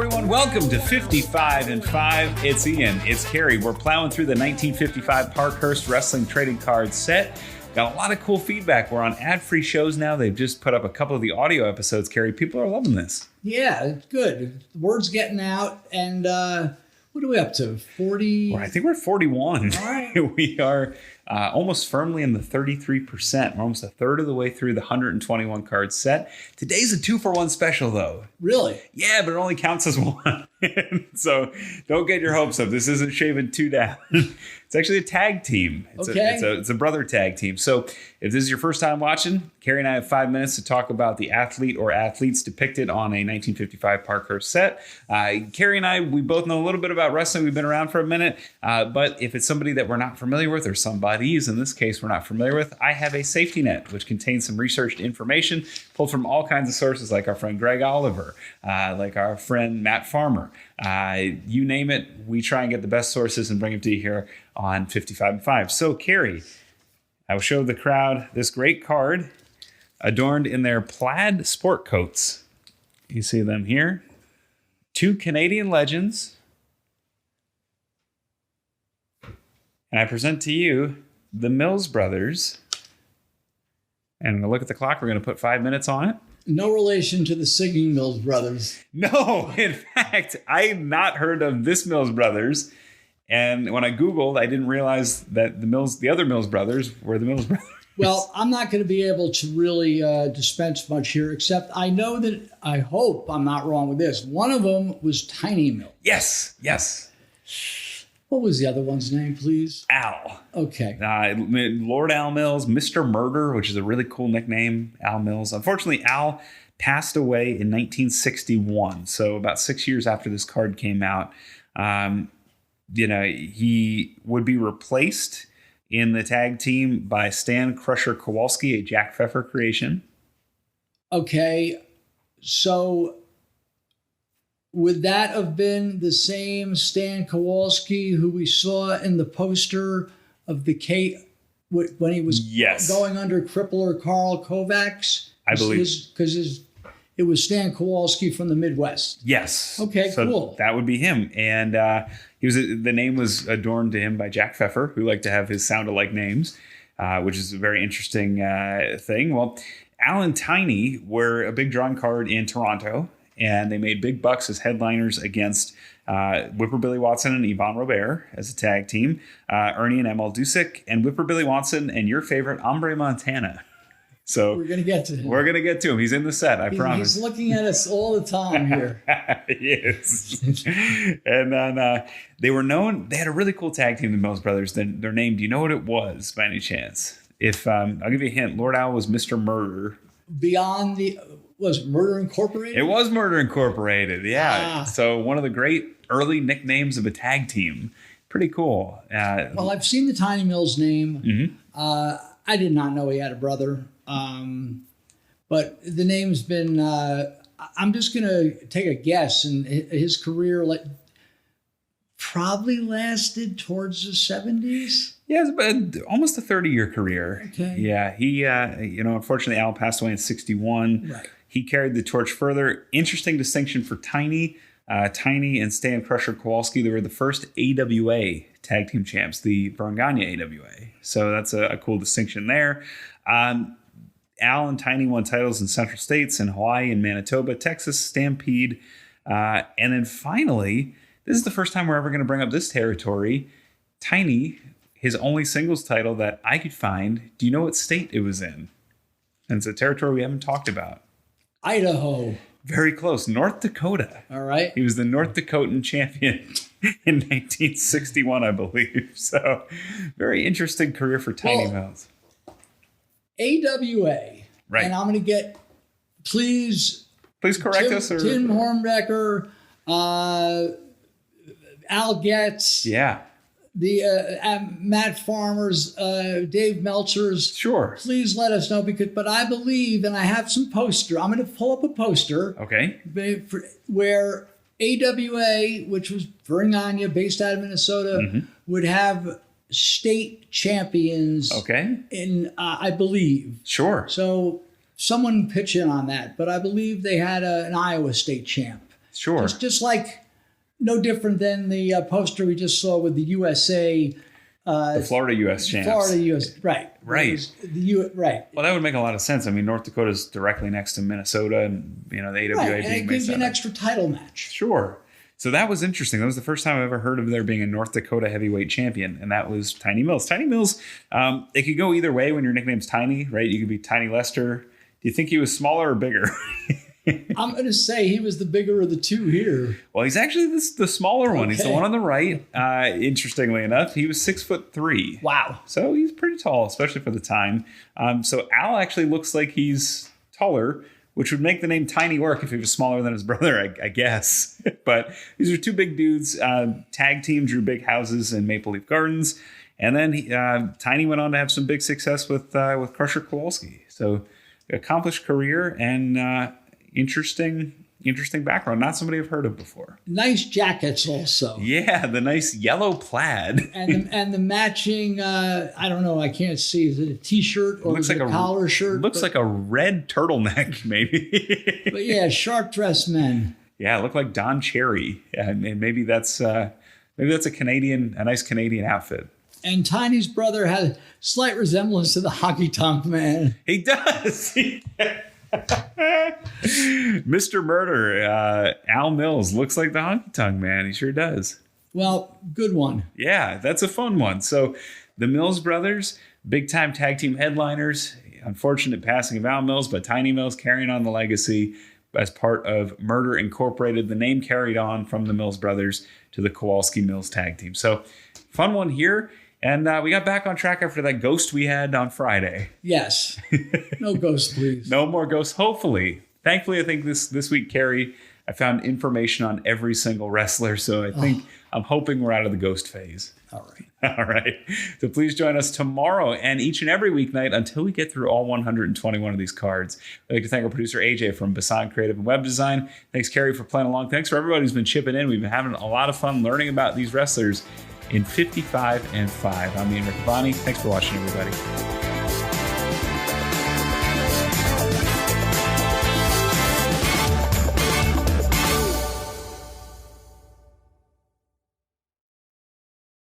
everyone. Welcome to 55 and 5. It's Ian. It's Cary. We're plowing through the 1955 Parkhurst Wrestling trading card set. Got a lot of cool feedback. We're on ad-free shows now. They've just put up a couple of the audio episodes, Cary. People are loving this. Yeah, it's good. The word's getting out. And what are we up to? 40? Well, I think we're at 41. All right. We are almost firmly in the 33%. We're almost a third of the way through the 121 card set. Today's a 2-for-1 special, though. Really? Yeah, but it only counts as one. So don't get your hopes up. This isn't shaving two down. It's actually a tag team. It's a brother tag team. So if this is your first time watching, Cary and I have 5 minutes to talk about the athlete or athletes depicted on a 1955 Parkhurst set. Cary and I, we both know a little bit about wrestling. We've been around for a minute. But if it's somebody that we're not familiar with, or somebody's, in this case, we're not familiar with, I have a safety net, which contains some researched information pulled from all kinds of sources, like our friend Greg Oliver, like our friend Matt Farmer. You name it, we try and get the best sources and bring them to you here on 55 and 5. So, Cary, I will show the crowd this great card adorned in their plaid sport coats. You see them here. 2 Canadian legends. And I present to you the Mills brothers. And I'm going to look at the clock. We're going to put 5 minutes on it. No relation to the singing Mills brothers. No, in fact, I had not heard of this Mills brothers. And when I Googled, I didn't realize that the other Mills brothers were the Mills brothers. Well, I'm not going to be able to really dispense much here, except I know that, I hope I'm not wrong with this. One of them was Tiny Mills. Yes. What was the other one's name, please? Al. Okay. Lord Al Mills, Mr. Murder, which is a really cool nickname, Al Mills. Unfortunately, Al passed away in 1961, so about 6 years after this card came out. He would be replaced in the tag team by Stan Crusher Kowalski, a Jack Pfeffer creation. Okay, so would that have been the same Stan Kowalski who we saw in the poster of the when he was going under crippler Carl Kovacs? I believe. Because it was Stan Kowalski from the Midwest. Yes. Okay, so cool. That would be him. And the name was adorned to him by Jack Pfeffer, who liked to have his sound-alike names, which is a very interesting thing. Well, Al and Tiny were a big drawing card in Toronto, and they made big bucks as headliners against Whipper Billy Watson and Yvonne Robert as a tag team, Ernie and Emil Dusick, and Whipper Billy Watson and your favorite, Hombre Montana. So we're going to get to him. We're going to get to him. He's in the set, I promise. He's looking at us all the time here. He is. And then they were known. They had a really cool tag team, the Mills Brothers. Their name, do you know what it was by any chance? If I'll give you a hint. Lord Al was Mr. Murder. Was Murder Incorporated? It was Murder Incorporated, yeah. So one of the great early nicknames of a tag team. Pretty cool. Well, I've seen the Tiny Mills name. Mm-hmm. I did not know he had a brother. But the name's been, I'm just going to take a guess, and his career probably lasted towards the 70s. Yeah, it's almost a 30-year career. Okay. Yeah, he, unfortunately, Al passed away in 61. Right. He carried the torch further. Interesting distinction for Tiny. Tiny and Stan Crusher Kowalski, they were the first AWA tag team champs, the Varanganya AWA. So that's a cool distinction there. Al and Tiny won titles in Central States, in Hawaii, and Manitoba, Texas, Stampede. And then finally, this is the first time we're ever going to bring up this territory. Tiny, his only singles title that I could find. Do you know what state it was in? And it's a territory we haven't talked about. Idaho. Very close. North Dakota. All right. He was the North Dakotan champion in 1961, I believe. So very interesting career for Tiny Mills. AWA. Right. And I'm going to get, please correct us. Tim Hornbecker, Al Getz. Yeah. The Matt Farmer's, Dave Meltzer's. Sure. Please let us know but I believe, and I have some poster. I'm going to pull up a poster. Okay. Where AWA, which was Varanganya, based out of Minnesota, would have state champions. Okay. In I believe. Sure. So someone pitch in on that, but I believe they had an Iowa state champ. Sure. Just like no different than the poster we just saw with the USA. The Florida U.S. champs. Florida U.S. Right. Right. Right. Well, that would make a lot of sense. I mean, North Dakota's directly next to Minnesota, and the AWA right. being And it gives you an extra title match. Sure. So that was interesting. That was the first time I've ever heard of there being a North Dakota heavyweight champion, and that was Tiny Mills. Tiny Mills, it could go either way when your nickname's Tiny, right? You could be Tiny Lester. Do you think he was smaller or bigger? I'm going to say he was the bigger of the two here. Well, he's actually the smaller one. Okay. He's the one on the right. Interestingly enough, he was 6'3". Wow. So he's pretty tall, especially for the time. So Al actually looks like he's taller, which would make the name Tiny work if he was smaller than his brother, I guess. But these are two big dudes. Tag team drew big houses in Maple Leaf Gardens. And then Tiny went on to have some big success with Crusher Kowalski. So accomplished career and interesting background. Not somebody I've heard of before. Nice jackets also. Yeah, the nice yellow plaid. and the matching, I don't know, I can't see. Is it a T-shirt or is it a collar shirt? Looks like a red turtleneck, maybe. But yeah, sharp dressed men. Yeah, it looked like Don Cherry. And maybe that's a nice Canadian outfit. And Tiny's brother had a slight resemblance to the Honky Tonk Man. He does. Mr. Murder, Al Mills looks like the Honky Tonk Man. He sure does. Well, good one. Yeah, that's a fun one. So the Mills brothers, big time tag team headliners. Unfortunate passing of Al Mills, but Tiny Mills carrying on the legacy as part of Murder Incorporated. The name carried on from the Mills brothers to the Kowalski Mills tag team. So fun one here. And we got back on track after that ghost we had on Friday. Yes. No ghosts, please. No more ghosts, hopefully. Thankfully, I think this week, Cary, I found information on every single wrestler. So I think I'm hoping we're out of the ghost phase. All right. All right. So please join us tomorrow and each and every weeknight until we get through all 121 of these cards. I'd like to thank our producer, AJ from Bisson Creative and Web Design. Thanks, Cary, for playing along. Thanks for everybody who's been chipping in. We've been having a lot of fun learning about these wrestlers in 55 and 5. I'm Ian Riccaboni. Thanks for watching, everybody.